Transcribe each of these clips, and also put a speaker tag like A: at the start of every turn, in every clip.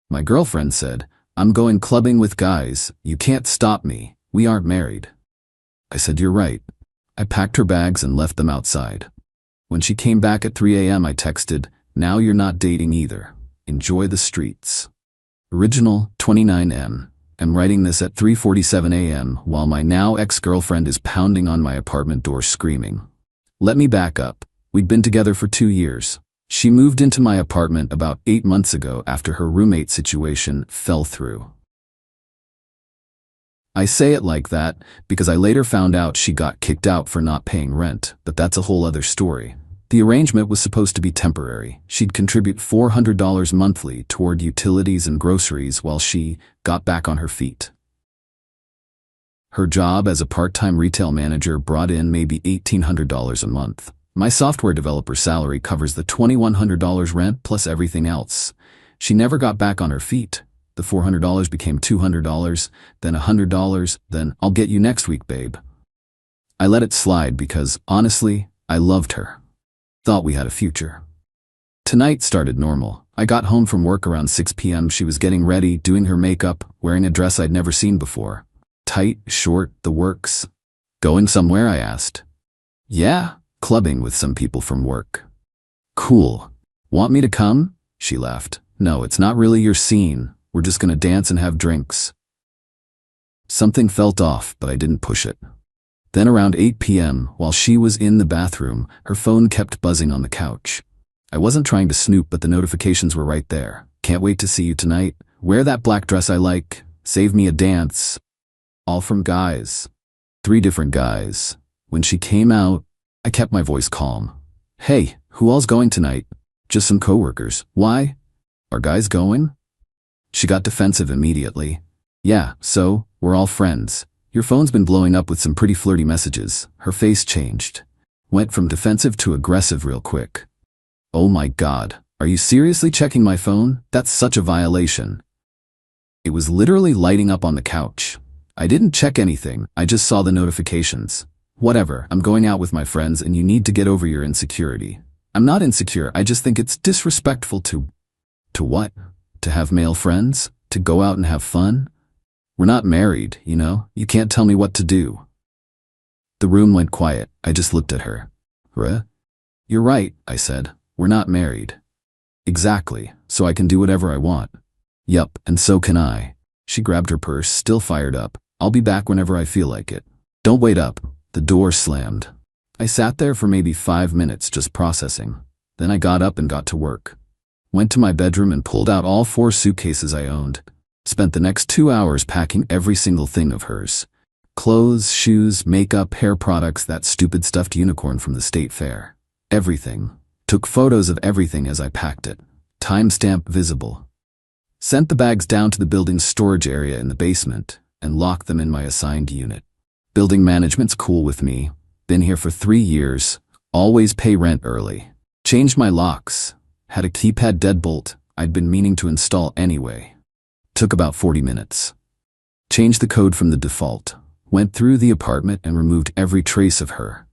A: My girlfriend said, "I'm going clubbing with guys. You can't stop me. We aren't married." I said, "You're right." I packed her bags and left them outside. When she came back at 3 a.m., I texted, "Now you're not dating either. Enjoy the streets." Original 29M. I'm writing this at 3:47 a.m. while my now ex-girlfriend is pounding on my apartment door screaming. Let me back up. We'd been together for 2 years. She moved into my apartment about 8 months ago after her roommate situation fell through. I say it like that because I later found out she got kicked out for not paying rent, but that's a whole other story. The arrangement was supposed to be temporary. She'd contribute $400 monthly toward utilities and groceries while she got back on her feet. Her job as a part-time retail manager brought in maybe $1,800 a month. My software developer salary covers the $2,100 rent plus everything else. She never got back on her feet. The $400 became $200, then $100, then "I'll get you next week, babe." I let it slide because, honestly, I loved her. Thought we had a future. Tonight started normal. I got home from work around 6 p.m. She was getting ready, doing her makeup, wearing a dress I'd never seen before. Tight, short, the works. "Going somewhere?" I asked. "Yeah, clubbing with some people from work." "Cool. Want me to come?" She laughed. "No, it's not really your scene. We're just gonna dance and have drinks." Something felt off, but I didn't push it. Then around 8 p.m., while she was in the bathroom, her phone kept buzzing on the couch. I wasn't trying to snoop, but the notifications were right there. "Can't wait to see you tonight. Wear that black dress I like. Save me a dance." All from guys. 3 different guys. When she came out, I kept my voice calm. "Hey, who all's going tonight?" "Just some coworkers." "Why? Are guys going?" She got defensive immediately. "Yeah, so, we're all friends. Your phone's been blowing up with some pretty flirty messages." Her face changed. Went from defensive to aggressive real quick. "Oh my God, are you seriously checking my phone? That's such a violation." It was literally lighting up on the couch. I didn't check anything, I just saw the notifications. "Whatever, I'm going out with my friends and you need to get over your insecurity." "I'm not insecure, I just think it's disrespectful to..." "To what? To have male friends? To go out and have fun? We're not married, you know? You can't tell me what to do." The room went quiet. I just looked at her. "Huh? You're right," I said. "We're not married." "Exactly, so I can do whatever I want." "Yup, and so can I." She grabbed her purse, still fired up. "I'll be back whenever I feel like it." "Don't wait up." The door slammed. I sat there for maybe 5 minutes just processing. Then I got up and got to work. Went to my bedroom and pulled out all 4 suitcases I owned. Spent the next 2 hours packing every single thing of hers. Clothes, shoes, makeup, hair products, that stupid stuffed unicorn from the state fair. Everything. Took photos of everything as I packed it. Timestamp visible. Sent the bags down to the building's storage area in the basement and locked them in my assigned unit. Building management's cool with me. Been here for 3 years. Always pay rent early. Changed my locks. Had a keypad deadbolt I'd been meaning to install anyway. Took about 40 minutes. Changed the code from the default. Went through the apartment and removed every trace of her.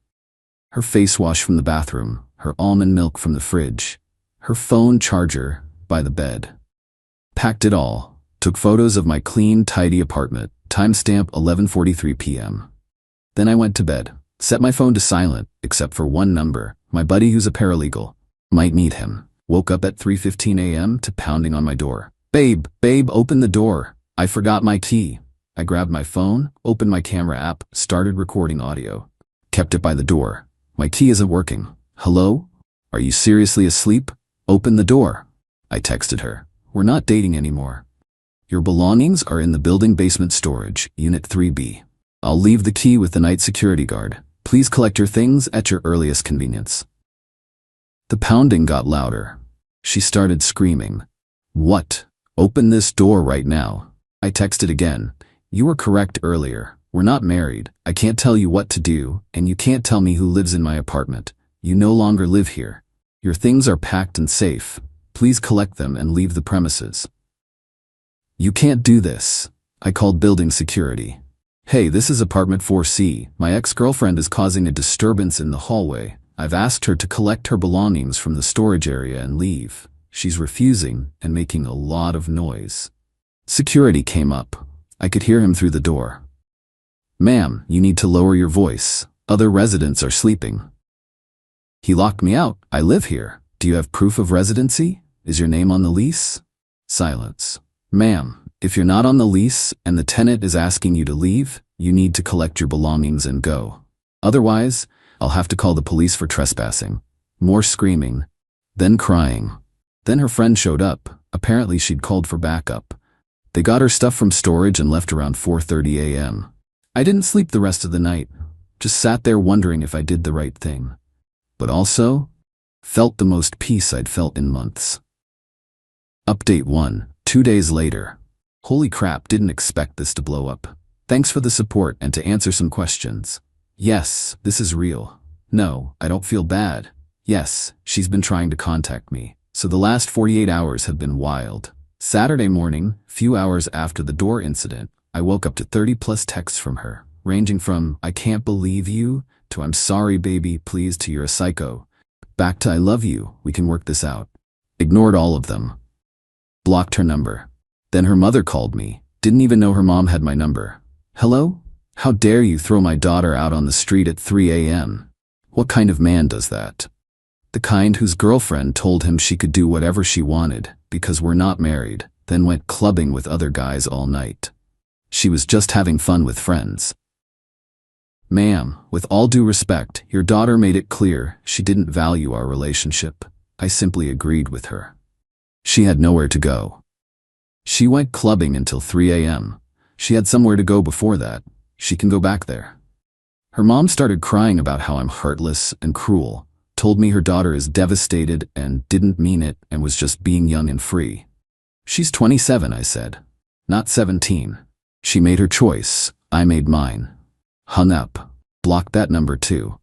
A: Her face wash from the bathroom. Her almond milk from the fridge. Her phone charger by the bed. Packed it all. Took photos of my clean, tidy apartment. Timestamp 11:43 p.m. Then I went to bed. Set my phone to silent, except for one number. My buddy who's a paralegal. Might need him. Woke up at 3:15 a.m. to pounding on my door. Babe, open the door. I forgot my key." I grabbed my phone, opened my camera app, started recording audio. Kept it by the door. "My key isn't working." "Hello? Are you seriously asleep? Open the door." I texted her. "We're not dating anymore. Your belongings are in the building basement storage, Unit 3B. I'll leave the key with the night security guard. Please collect your things at your earliest convenience." The pounding got louder. She started screaming. "What? Open this door right now." I texted again. "You were correct earlier. We're not married. I can't tell you what to do, and you can't tell me who lives in my apartment. You no longer live here. Your things are packed and safe. Please collect them and leave the premises." "You can't do this." I called building security. "Hey, this is apartment 4C. My ex-girlfriend is causing a disturbance in the hallway. I've asked her to collect her belongings from the storage area and leave. She's refusing and making a lot of noise. Security came up. I could hear him through the door. "Ma'am, you need to lower your voice. Other residents are sleeping." He locked me out. "I live here. Do you have proof of residency? Is your name on the lease?" Silence. "Ma'am, if you're not on the lease and the tenant is asking you to leave, you need to collect your belongings and go. Otherwise, I'll have to call the police for trespassing." More screaming, then crying. Then her friend showed up. Apparently she'd called for backup. They got her stuff from storage and left around 4:30 a.m. I didn't sleep the rest of the night. Just sat there wondering if I did the right thing. But also, felt the most peace I'd felt in months. Update 1. 2 days later. Holy crap, didn't expect this to blow up. Thanks for the support and to answer some questions. Yes, this is real. No, I don't feel bad. Yes, she's been trying to contact me, so the last 48 hours have been wild. Saturday morning, few hours after the door incident, I woke up to 30+ texts from her, ranging from "I can't believe you" to "I'm sorry baby, please" to "You're a psycho," back to "I love you, we can work this out." Ignored all of them. Blocked her number. Then her mother called me. Didn't even know her mom had my number. "Hello? How dare you throw my daughter out on the street at 3 a.m. What kind of man does that? The kind whose girlfriend told him she could do whatever she wanted because we're not married, then went clubbing with other guys all night. She was just having fun with friends. Ma'am, with all due respect, your daughter made it clear she didn't value our relationship. I simply agreed with her. She had nowhere to go. She went clubbing until 3 a.m. She had somewhere to go before that. She can go back there. Her mom started crying about how I'm heartless and cruel, told me her daughter is devastated and didn't mean it and was just being young and free. She's 27, I said. Not 17. She made her choice. I made mine. Hung up. Blocked that number too.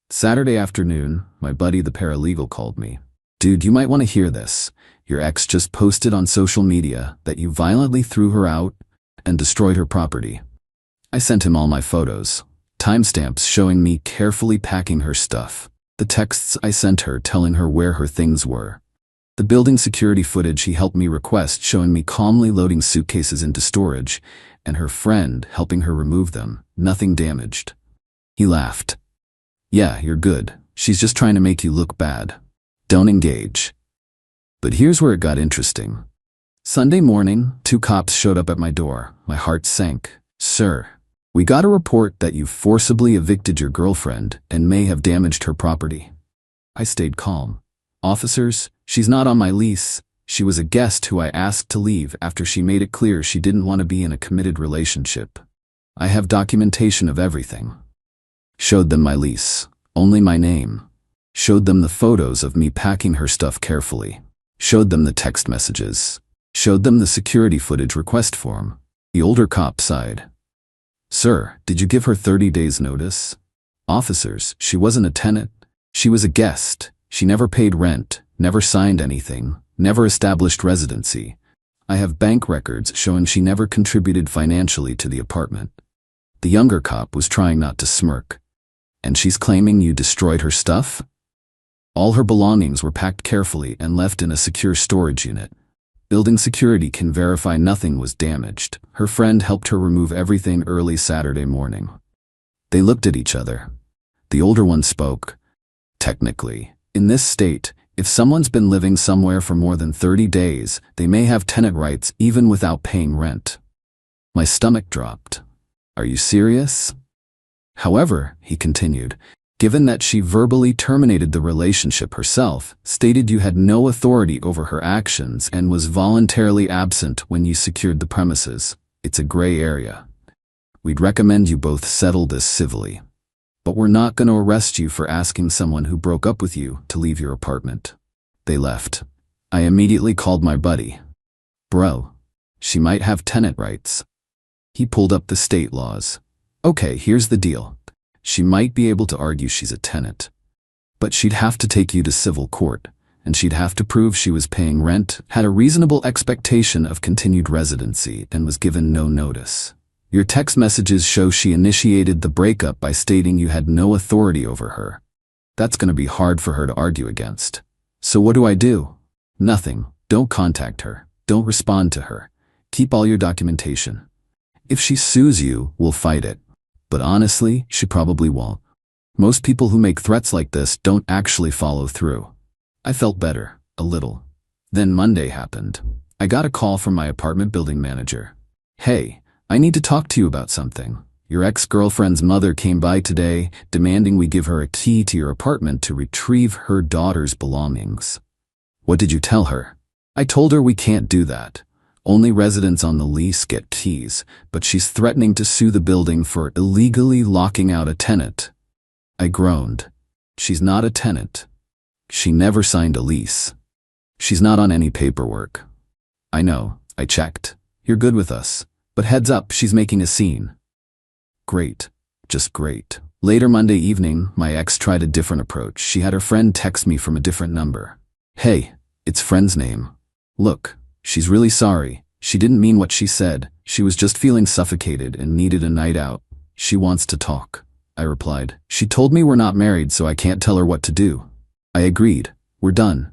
A: Saturday afternoon, my buddy the paralegal called me. "Dude, you might want to hear this. Your ex just posted on social media that you violently threw her out and destroyed her property." I sent him all my photos, timestamps showing me carefully packing her stuff, the texts I sent her telling her where her things were, the building security footage he helped me request showing me calmly loading suitcases into storage, and her friend helping her remove them, nothing damaged. He laughed. "Yeah, you're good. She's just trying to make you look bad. Don't engage." But here's where it got interesting. Sunday morning, 2 cops showed up at my door. My heart sank. "Sir, we got a report that you forcibly evicted your girlfriend and may have damaged her property." I stayed calm. "Officers, she's not on my lease. She was a guest who I asked to leave after she made it clear she didn't want to be in a committed relationship. I have documentation of everything." Showed them my lease. Only my name. Showed them the photos of me packing her stuff carefully. Showed them the text messages. Showed them the security footage request form. The older cop sighed. "Sir, did you give her 30 days notice?" "Officers, she wasn't a tenant. She was a guest. She never paid rent, never signed anything, never established residency. I have bank records showing she never contributed financially to the apartment." The younger cop was trying not to smirk. "And she's claiming you destroyed her stuff?" "All her belongings were packed carefully and left in a secure storage unit. Building security can verify nothing was damaged. Her friend helped her remove everything early Saturday morning." They looked at each other. The older one spoke. "Technically, in this state, if someone's been living somewhere for more than 30 days, they may have tenant rights even without paying rent." My stomach dropped. "Are you serious?" "However," he continued, "given that she verbally terminated the relationship herself, stated you had no authority over her actions and was voluntarily absent when you secured the premises, it's a gray area. We'd recommend you both settle this civilly. But we're not going to arrest you for asking someone who broke up with you to leave your apartment." They left. I immediately called my buddy. "Bro, she might have tenant rights." He pulled up the state laws. "Okay, here's the deal. She might be able to argue she's a tenant, but she'd have to take you to civil court, and she'd have to prove she was paying rent, had a reasonable expectation of continued residency, and was given no notice. Your text messages show she initiated the breakup by stating you had no authority over her. That's going to be hard for her to argue against. So what do I do? Nothing. Don't contact her. Don't respond to her. Keep all your documentation. If she sues you, we'll fight it. But honestly, she probably won't. Most people who make threats like this don't actually follow through. I felt better, a little. Then Monday happened. I got a call from my apartment building manager. Hey, I need to talk to you about something. Your ex-girlfriend's mother came by today, demanding we give her a key to your apartment to retrieve her daughter's belongings. What did you tell her? I told her we can't do that. Only residents on the lease get keys, but she's threatening to sue the building for illegally locking out a tenant. I groaned. She's not a tenant. She never signed a lease. She's not on any paperwork. I know, I checked. You're good with us. But heads up, she's making a scene. Great. Just great. Later Monday evening, my ex tried a different approach. She had her friend text me from a different number. Hey, it's friend's name. Look, she's really sorry. She didn't mean what she said. She was just feeling suffocated and needed a night out. She wants to talk. I replied. She told me we're not married, so I can't tell her what to do. I agreed. We're done.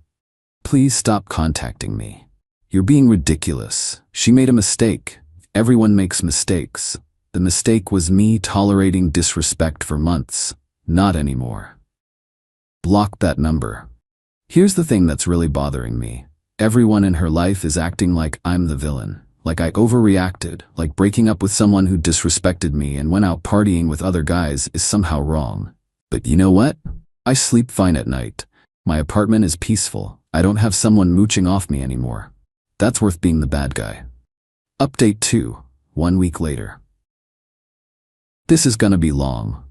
A: Please stop contacting me. You're being ridiculous. She made a mistake. Everyone makes mistakes. The mistake was me tolerating disrespect for months. Not anymore. Block that number. Here's the thing that's really bothering me. Everyone in her life is acting like I'm the villain, like I overreacted, like breaking up with someone who disrespected me and went out partying with other guys is somehow wrong. But you know what? I sleep fine at night. My apartment is peaceful. I don't have someone mooching off me anymore. That's worth being the bad guy. Update 2, 1 week later. This is gonna be long.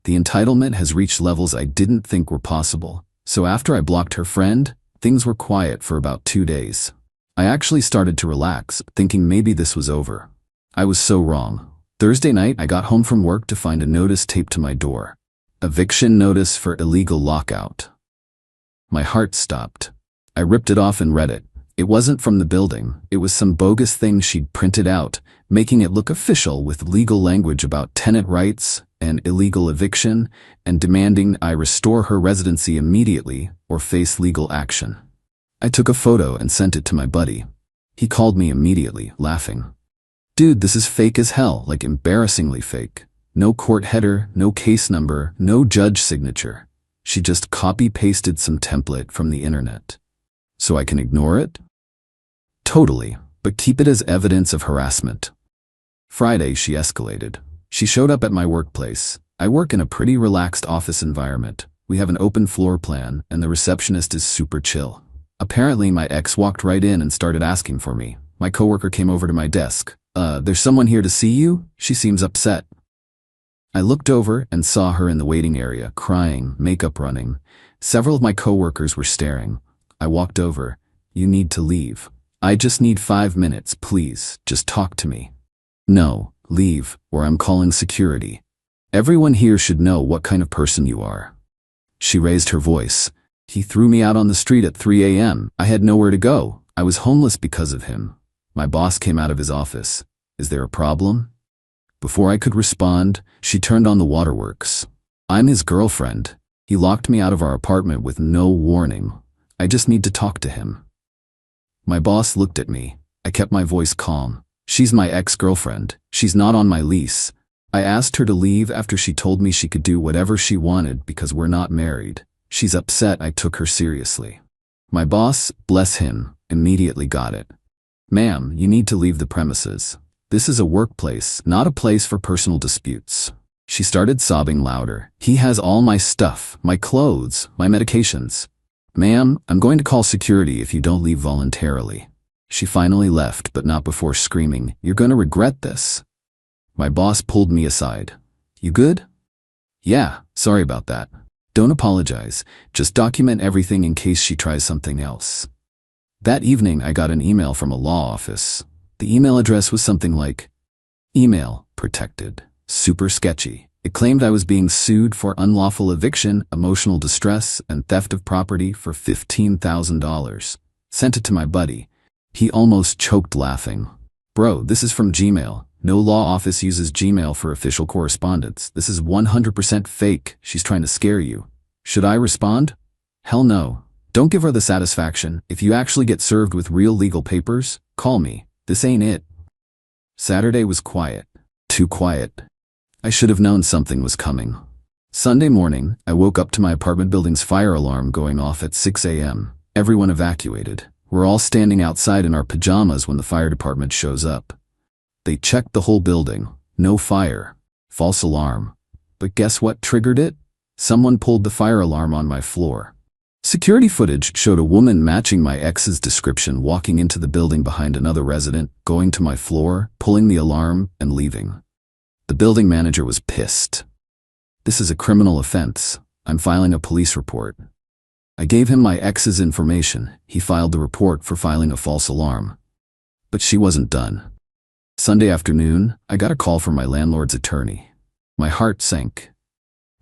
A: The entitlement has reached levels I didn't think were possible, so after I blocked her friend, things were quiet for about 2 days. I actually started to relax, thinking maybe this was over. I was so wrong. Thursday night, I got home from work to find a notice taped to my door. Eviction notice for illegal lockout. My heart stopped. I ripped it off and read it. It wasn't from the building. It was some bogus thing she'd printed out, making it look official with legal language about tenant rights and illegal eviction, and demanding I restore her residency immediately or face legal action. I took a photo and sent it to my buddy. He called me immediately, laughing. Dude, this is fake as hell, like embarrassingly fake. No court header, no case number, no judge signature. She just copy-pasted some template from the internet. So I can ignore it? Totally, but keep it as evidence of harassment. Friday, she escalated. She showed up at my workplace. I work in a pretty relaxed office environment. We have an open floor plan, and the receptionist is super chill. Apparently, my ex walked right in and started asking for me. My coworker came over to my desk. There's someone here to see you? She seems upset. I looked over and saw her in the waiting area, crying, makeup running. Several of my coworkers were staring. I walked over. You need to leave. I just need 5 minutes, please. Just talk to me. No, leave, or I'm calling security. Everyone here should know what kind of person you are. She raised her voice. He threw me out on the street at 3 a.m. I had nowhere to go. I was homeless because of him. My boss came out of his office. Is there a problem? Before I could respond, she turned on the waterworks. I'm his girlfriend. He locked me out of our apartment with no warning. I just need to talk to him. My boss looked at me. I kept my voice calm. She's my ex-girlfriend. She's not on my lease. I asked her to leave after she told me she could do whatever she wanted because we're not married. She's upset I took her seriously. My boss, bless him, immediately got it. Ma'am, you need to leave the premises. This is a workplace, not a place for personal disputes. She started sobbing louder. He has all my stuff, my clothes, my medications. Ma'am, I'm going to call security if you don't leave voluntarily. She finally left, but not before screaming, "You're going to regret this." My boss pulled me aside. You good? Yeah, sorry about that. Don't apologize. Just document everything in case she tries something else. That evening, I got an email from a law office. The email address was something like, email protected, super sketchy. It claimed I was being sued for unlawful eviction, emotional distress, and theft of property for $15,000. Sent it to my buddy. He almost choked laughing. Bro, this is from Gmail. No law office uses Gmail for official correspondence. This is 100% fake. She's trying to scare you. Should I respond? Hell no. Don't give her the satisfaction. If you actually get served with real legal papers, call me. This ain't it. Saturday was quiet. Too quiet. I should have known something was coming. Sunday morning, I woke up to my apartment building's fire alarm going off at 6 a.m. Everyone evacuated. We're all standing outside in our pajamas when the fire department shows up. They checked the whole building. No fire. False alarm. But guess what triggered it? Someone pulled the fire alarm on my floor. Security footage showed a woman matching my ex's description walking into the building behind another resident, going to my floor, pulling the alarm, and leaving. The building manager was pissed. This is a criminal offense. I'm filing a police report. I gave him my ex's information. He filed the report for filing a false alarm. But she wasn't done. Sunday afternoon, I got a call from my landlord's attorney. My heart sank.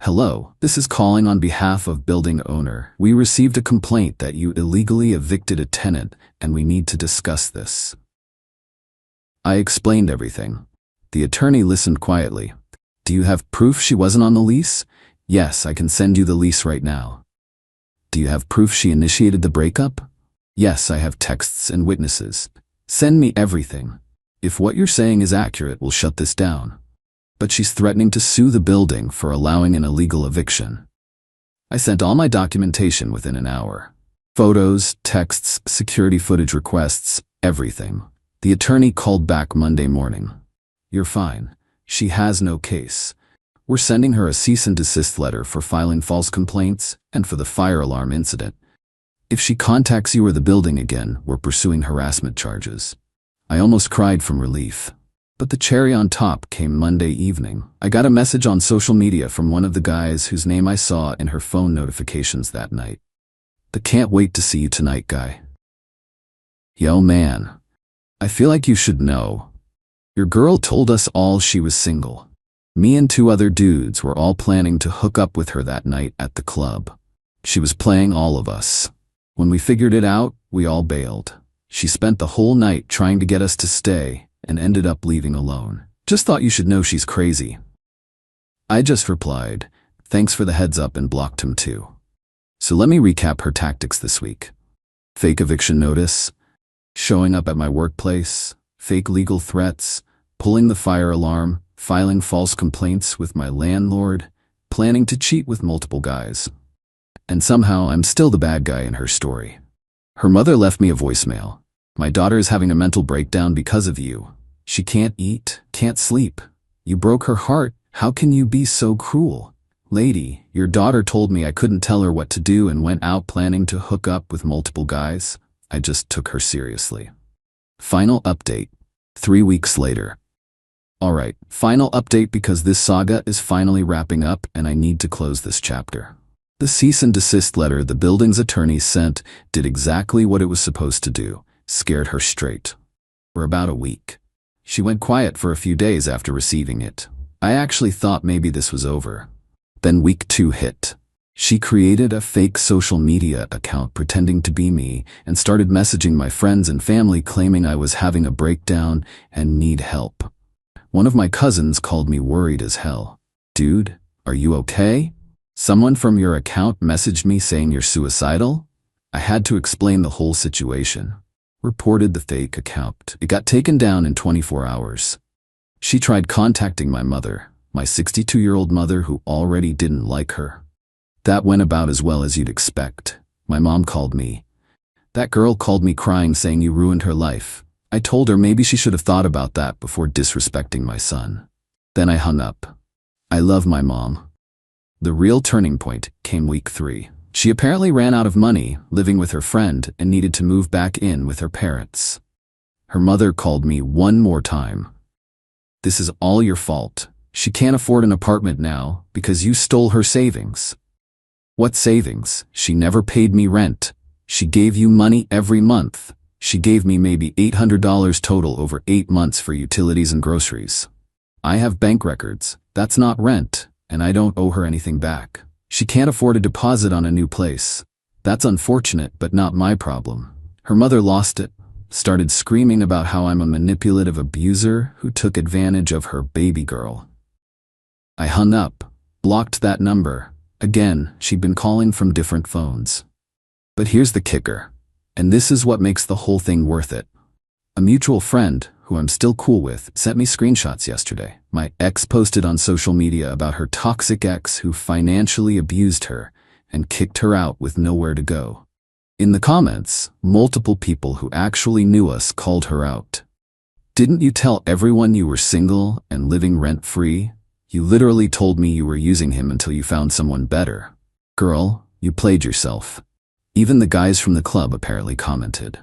A: Hello, this is calling on behalf of building owner. We received a complaint that you illegally evicted a tenant, and we need to discuss this. I explained everything. The attorney listened quietly. Do you have proof she wasn't on the lease? Yes, I can send you the lease right now. Do you have proof she initiated the breakup? Yes, I have texts and witnesses. Send me everything. If what you're saying is accurate, we'll shut this down. But she's threatening to sue the building for allowing an illegal eviction. I sent all my documentation within an hour. Photos, texts, security footage requests, everything. The attorney called back Monday morning. You're fine. She has no case. We're sending her a cease and desist letter for filing false complaints and for the fire alarm incident. If she contacts you or the building again, we're pursuing harassment charges. I almost cried from relief. But the cherry on top came Monday evening. I got a message on social media from one of the guys whose name I saw in her phone notifications that night. The "can't wait to see you tonight" guy. Yo man, I feel like you should know. Your girl told us all she was single. Me and 2 other dudes were all planning to hook up with her that night at the club. She was playing all of us. When we figured it out, we all bailed. She spent the whole night trying to get us to stay and ended up leaving alone. Just thought you should know she's crazy. I just replied, thanks for the heads up, and blocked him too. So let me recap her tactics this week. Fake eviction notice, showing up at my workplace, fake legal threats, pulling the fire alarm, filing false complaints with my landlord, planning to cheat with multiple guys. And somehow I'm still the bad guy in her story. Her mother left me a voicemail. My daughter is having a mental breakdown because of you. She can't eat, can't sleep. You broke her heart. How can you be so cruel? Lady, your daughter told me I couldn't tell her what to do and went out planning to hook up with multiple guys. I just took her seriously. Final update. 3 weeks later. Alright, final update because this saga is finally wrapping up and I need to close this chapter. The cease and desist letter the building's attorney sent did exactly what it was supposed to do. Scared her straight. For about a week. She went quiet for a few days after receiving it. I actually thought maybe this was over. Then week 2 hit. She created a fake social media account pretending to be me and started messaging my friends and family claiming I was having a breakdown and need help. One of my cousins called me worried as hell. Dude, are you okay? Someone from your account messaged me saying you're suicidal? I had to explain the whole situation. Reported the fake account. It got taken down in 24 hours. She tried contacting my mother, my 62-year-old mother who already didn't like her. That went about as well as you'd expect. My mom called me. That girl called me crying saying you ruined her life. I told her maybe she should have thought about that before disrespecting my son. Then I hung up. I love my mom. The real turning point came week 3. She apparently ran out of money, living with her friend, and needed to move back in with her parents. Her mother called me one more time. This is all your fault. She can't afford an apartment now because you stole her savings. What savings? She never paid me rent. She gave you money every month. She gave me maybe $800 total over 8 months for utilities and groceries. I have bank records. That's not rent, and I don't owe her anything back. She can't afford a deposit on a new place. That's unfortunate, but not my problem. Her mother lost it, started screaming about how I'm a manipulative abuser who took advantage of her baby girl. I hung up, blocked that number. Again, she'd been calling from different phones. But here's the kicker, and this is what makes the whole thing worth it. A mutual friend, who I'm still cool with, sent me screenshots yesterday. My ex posted on social media about her toxic ex who financially abused her and kicked her out with nowhere to go. In the comments, multiple people who actually knew us called her out. "Didn't you tell everyone you were single and living rent-free? You literally told me you were using him until you found someone better. Girl, you played yourself." Even the guys from the club apparently commented.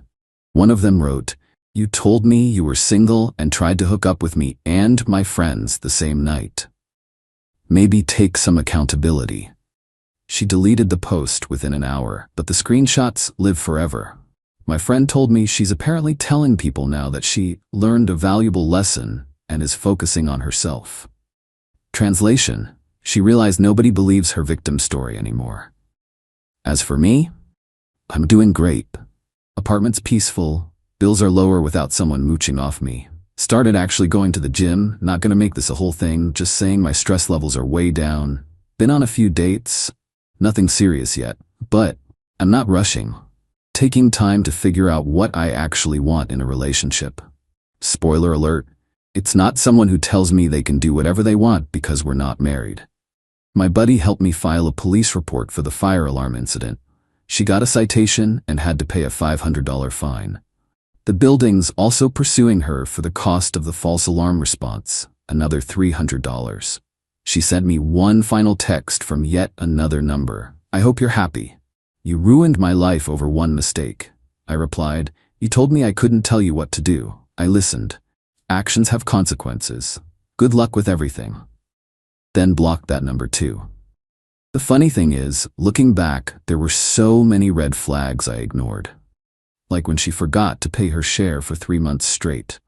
A: One of them wrote, "You told me you were single and tried to hook up with me and my friends the same night. Maybe take some accountability." She deleted the post within an hour, but the screenshots live forever. My friend told me she's apparently telling people now that she learned a valuable lesson and is focusing on herself. Translation: she realized nobody believes her victim story anymore. As for me, I'm doing great. Apartment's peaceful, bills are lower without someone mooching off me. Started actually going to the gym, not gonna make this a whole thing, just saying my stress levels are way down. Been on a few dates, nothing serious yet, but I'm not rushing. Taking time to figure out what I actually want in a relationship. Spoiler alert, it's not someone who tells me they can do whatever they want because we're not married. My buddy helped me file a police report for the fire alarm incident. She got a citation and had to pay a $500 fine. The building's also pursuing her for the cost of the false alarm response, another $300. She sent me one final text from yet another number. "I hope you're happy. You ruined my life over one mistake." I replied, "You told me I couldn't tell you what to do. I listened. Actions have consequences. Good luck with everything." Then blocked that number too. The funny thing is, looking back, there were so many red flags I ignored. Like when she forgot to pay her share for 3 months straight.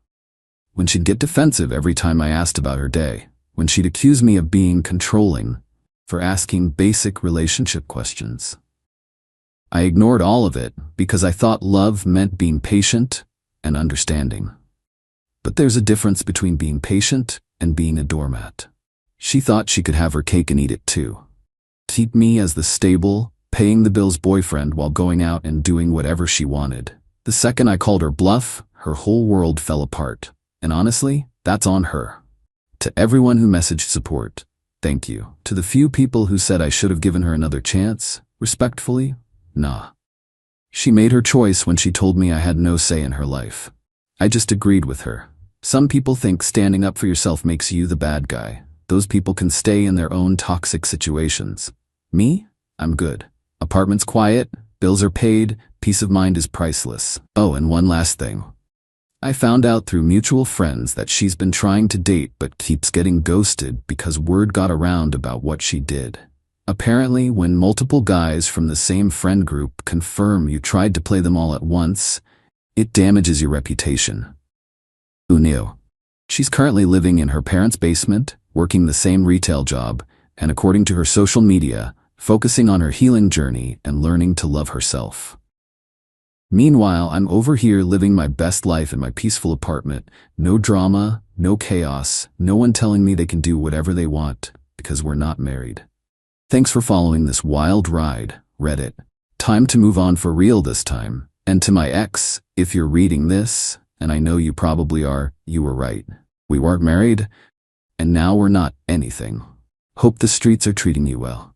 A: When she'd get defensive every time I asked about her day. When she'd accuse me of being controlling for asking basic relationship questions. I ignored all of it because I thought love meant being patient and understanding. But there's a difference between being patient and being a doormat. She thought she could have her cake and eat it too. Keep me as the stable, paying the bills boyfriend while going out and doing whatever she wanted. The second I called her bluff, her whole world fell apart. And honestly, that's on her. To everyone who messaged support, thank you. To the few people who said I should have given her another chance, respectfully, nah. She made her choice when she told me I had no say in her life. I just agreed with her. Some people think standing up for yourself makes you the bad guy. Those people can stay in their own toxic situations. Me? I'm good. Apartment's quiet, bills are paid, peace of mind is priceless. Oh, and one last thing. I found out through mutual friends that she's been trying to date but keeps getting ghosted because word got around about what she did. Apparently, when multiple guys from the same friend group confirm you tried to play them all at once, it damages your reputation. Who knew? She's currently living in her parents' basement, working the same retail job, and according to her social media, focusing on her healing journey and learning to love herself. Meanwhile, I'm over here living my best life in my peaceful apartment. No drama, no chaos, no one telling me they can do whatever they want because we're not married. Thanks for following this wild ride, Reddit. Time to move on for real this time. And to my ex, if you're reading this, and I know you probably are, you were right. We weren't married, and now we're not anything. Hope the streets are treating you well.